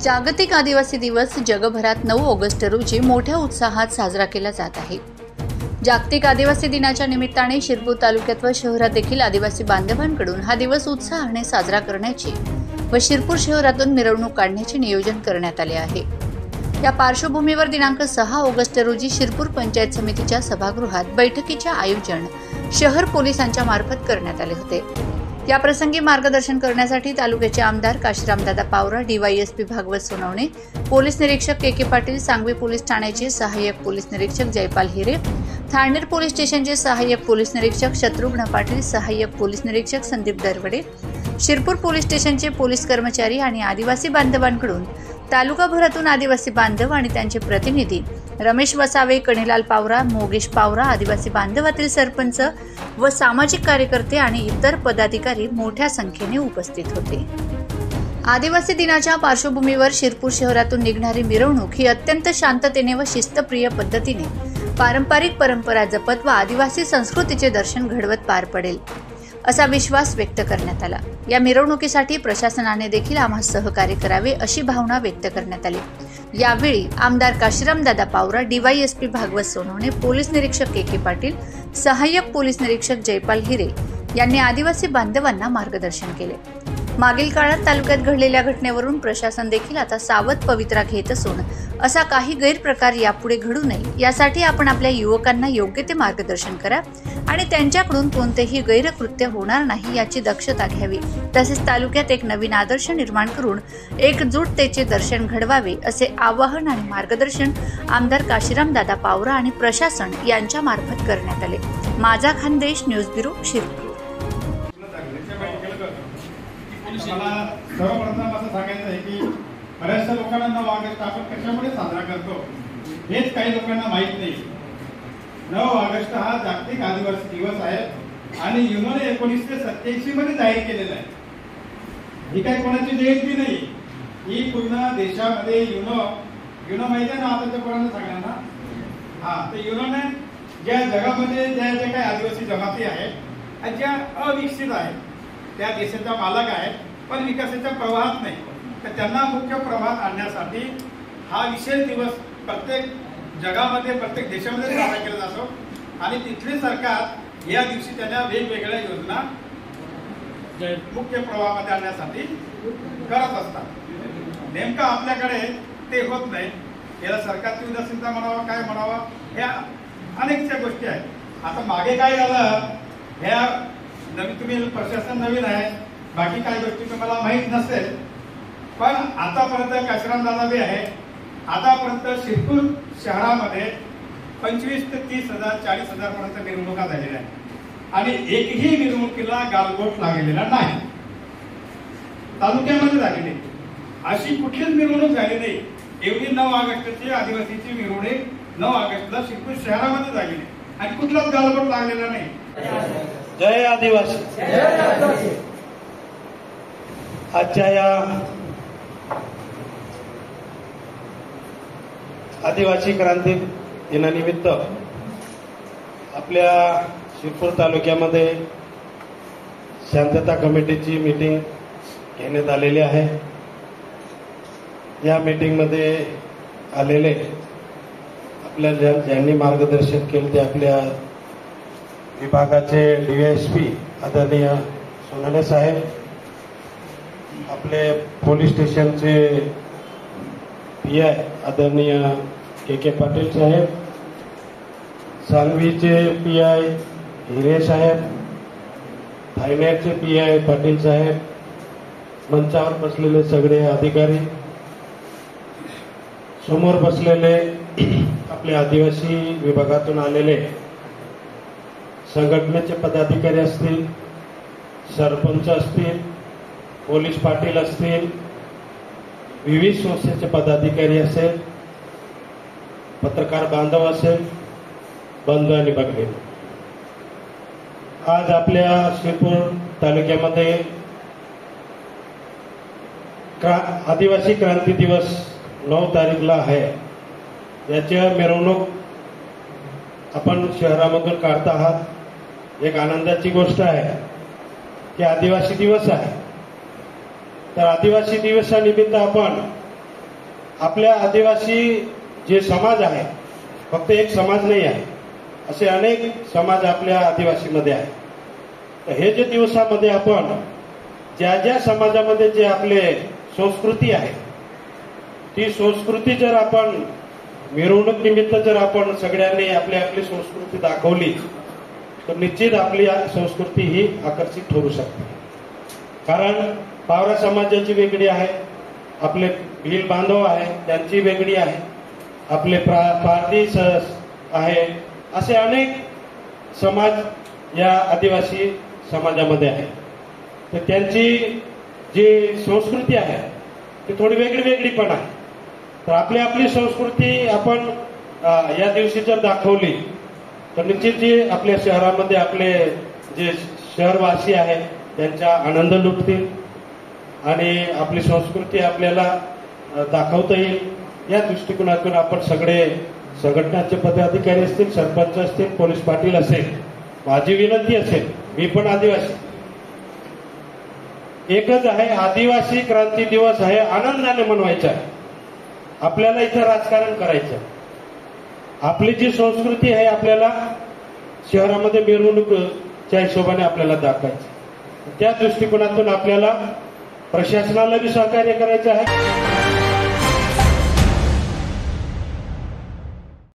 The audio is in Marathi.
जागतिक आदिवासी दिवस जगभरात 9 ऑगस्ट रोजी मोठ्या उत्साहात साजरा केला जात आहे। जागतिक आदिवासी दिनाच्या निमित्ताने शिरपूर तालुक्यात व शहरात देखील आदिवासी बांधवांकडून हा दिवस उत्साहाने साजरा करण्याची व शिरपूर शहरातून मिरवणूक काढण्याचे नियोजन करण्यात आले आहे। या पार्श्वभूमीवर दिनांक 6 ऑगस्ट रोजी शिरपूर पंचायत समितीच्या सभागृहात बैठकीचे आयोजन शहर पोलिसांच्या मार्फत करण्यात आले होते। या प्रसंगी मार्गदर्शन करण्यासाठी तालुक्याचे आमदार काशीरामदादा पावरा, डीवायएसपी भागवत सोनवणे, पोलीस निरीक्षक के पाटील, सांगवी पोलीस ठाण्याचे सहाय्यक पोलीस निरीक्षक जयपाल हिरे, थानेर पोलीस स्टेशनचे सहाय्यक पोलीस निरीक्षक शत्रुघ्न पाटील, सहाय्यक पोलीस निरीक्षक संदीप दरवडे, शिरपूर पोलीस स्टेशनचे पोलीस कर्मचारी आणि आदिवासी बांधवांकडून तालुकाभरातून आदिवासी बांधव आणि त्यांचे प्रतिनिधी रमेश वसावे, कणेलाल पावरा, मोगेश पावरा, आदिवासी बांधवातील सरपंच व सामाजिक कार्यकर्ते आणि इतर पदाधिकारी मोठ्या संख्येने उपस्थित होते। आदिवासी दिनाच्या पार्श्वभूमीवर शिरपूर शहरातून निघणारी मिरवणूक ही अत्यंत शांततेने व शिस्तप्रिय पद्धतीने पारंपरिक परंपरा जपत व आदिवासी संस्कृतीचे दर्शन घडवत पार पडेल असा विश्वास व्यक्त करण्यात आला। या मिरवणुकीसाठी प्रशासनाने देखील आम्हाला सहकार्य करावे अशी भावना व्यक्त करण्यात आली। यावेळी आमदार काशीरामदादा पावरा, डीवायएसपी भागवत सोनवणे, पोलीस निरीक्षक के पाटील, सहाय्यक पोलीस निरीक्षक जयपाल हिरे यांनी आदिवासी बांधवांना मार्गदर्शन केले। मागील काळात तालुक्यात घडलेल्या घटनेवरून प्रशासन देखील आता सावध पवित्रा घेत असून असा काही गैरप्रकार यापुढे घडू नये यासाठी आपण आपल्या युवकांना योग्य ते मार्गदर्शन करा आणि त्यांच्याकडून कोणतेही गैरकृत्य होणार नाही याची दक्षता घ्यावी। तसेच तालुक्यात एक नवीन आदर्श निर्माण करून एकजुटतेचे दर्शन घडवावे असे आवाहन आणि मार्गदर्शन आमदार काशीरामदादा पावरा आणि प्रशासन यांच्या मार्फत करण्यात आले। माझा खानदेश न्यूज ब्युरो शिरपूर। मला सर्वप्रथम असं सांगायचं आहे की बऱ्याचशा लोकांना 9 ऑगस्ट आपण कशामुळे साजरा करतो हेच काही लोकांना माहीत नाही। 9 ऑगस्ट हा जागतिक आदिवासी दिवस आहे आणि युनोने 1987 मध्ये जाहीर केलेला आहे। ही काही कोणाची जयंती नाही, ही पूर्ण देशामध्ये युनो माहिती आहे ना आताच्या पोरांना सगळ्यांना। तर युनोने ज्या जगामध्ये ज्या काही आदिवासी जमाती आहेत ज्या अविकसित आहेत त्या देशाच्या मालक आहेत पण विकासाच्या प्रवाहात नाही, तर त्यांना मुख्य प्रवाहात आणण्यासाठी हा विशेष दिवस प्रत्येक जगामध्ये प्रत्येक देशामध्ये साजरा केला जातो आणि तिथले सरकार या दिवशी त्यांना वेगवेगळ्या योजना मुख्य प्रवाहामध्ये आणण्यासाठी करत असतात। नेमकं आपल्याकडे ते होत नाही। याला सरकारची उदासीनता म्हणावं काय म्हणावं ह्या अनेकशा गोष्टी आहेत। आता मागे काय झालं, ह्या नवीन तुम्ही प्रशासन नवीन आहे, बाकी काही गोष्टी तुम्हाला माहीत नसेल, पण आतापर्यंत काशीरामदादा बी आहे, आतापर्यंत शिरपूर शहरामध्ये 25 ते 30,000 40,000 पर्यंत मिरवणुका झालेल्या आहेत आणि एकही मिरवणुकीला गालबोट लागलेला नाही। तालुक्यामध्ये झालेली अशी कुठलीच मिरवणूक झाली नाही एवढी 9 ऑगस्टची आदिवासीची मिरवणूक 9 ऑगस्टला शिरपूर शहरामध्ये झालेली आणि कुठलाच गालबोट लागलेला नाही। जय आदिवासी। आजच्या या आदिवासी क्रांती दिनानिमित्त आपल्या शिरपूर तालुक्यामध्ये शांतता कमिटीची मीटिंग घेण्यात आलेली आहे। या मीटिंगमध्ये आलेले आपल्या ज्यांनी मार्गदर्शन केले ते आपल्या विभागाचे डीवायएसपी आदरणीय सोनवणे साहेब, आपले पोलीस स्टेशनचे पीआय आदरणीय के पाटील साहेब, सांगवीचे पीआय हिरे साहेब, थायनेरचे पीआय पाटील साहेब, मंचावर बसलेले सगळे अधिकारी, समोर बसलेले आपले आदिवासी विभागातून आलेले संघटनेचे पदाधिकारी असतील, सरपंच असतील, पोलीस पाटील असतील, विविध संस्थेचे पदाधिकारी असेल, पत्रकार बांधव असेल, बंधू आणि भगिनी, आज आपल्या शिरपूर तालुक्यामध्ये आदिवासी क्रांती दिवस 9 तारीखला आहे। याच्या मिरवणूक आपण शहरामधून काढत आहात। एक आनंदाची गोष्ट आहे की आदिवासी दिवस आहे, तर आदिवासी दिवसानिमित्त आपण आपल्या आदिवासी जे समाज आहे, फक्त एक समाज नाही आहे, असे अनेक समाज आपल्या आदिवासीमध्ये आहे. तर हे जे दिवसामध्ये आपण ज्या ज्या समाजामध्ये जे आपले संस्कृती आहे, ती संस्कृती जर आपण मिरवणूक निमित्त जर आपण सगळ्यांनी आपली आपली संस्कृती दाखवली तर निश्चित आपली संस्कृती ही आकर्षित ठरू शकते. कारण पावरा समाजाची वेगळी आहे, आपले भिल बांधव आहे त्यांची वेगळी आहे, आपले पारधी आहे, असे अनेक समाज या आदिवासी समाजामध्ये आहे. तर त्यांची जी संस्कृती आहे ती थोडी वेगळी वेगळी पण आहे. तर आपली आपली संस्कृती आपण या दिवशी जर दाखवली तर निश्चित जी आपल्या शहरामध्ये आपले जे शहरवासी आहेत त्यांचा आनंद लुटतील आणि आपली संस्कृती आपल्याला दाखवता येईल. या दृष्टिकोनातून आपण सगळे संघटनाचे पदाधिकारी असतील, सरपंच असतील, पोलीस पाटील असेल, माझी विनंती असेल, मी पण आदिवासी, एकच आहे, आदिवासी क्रांती दिवस आहे, आनंदाने मनवायचा आहे. आपल्याला इथं राजकारण करायचं, आपली जी संस्कृती आहे आपल्याला शहरामध्ये मिरवणुकीच्या हिशोबाने आपल्याला दाखवायची. त्या दृष्टिकोनातून आपल्याला प्रशासनाला बी सहकार्य करायचं आहे.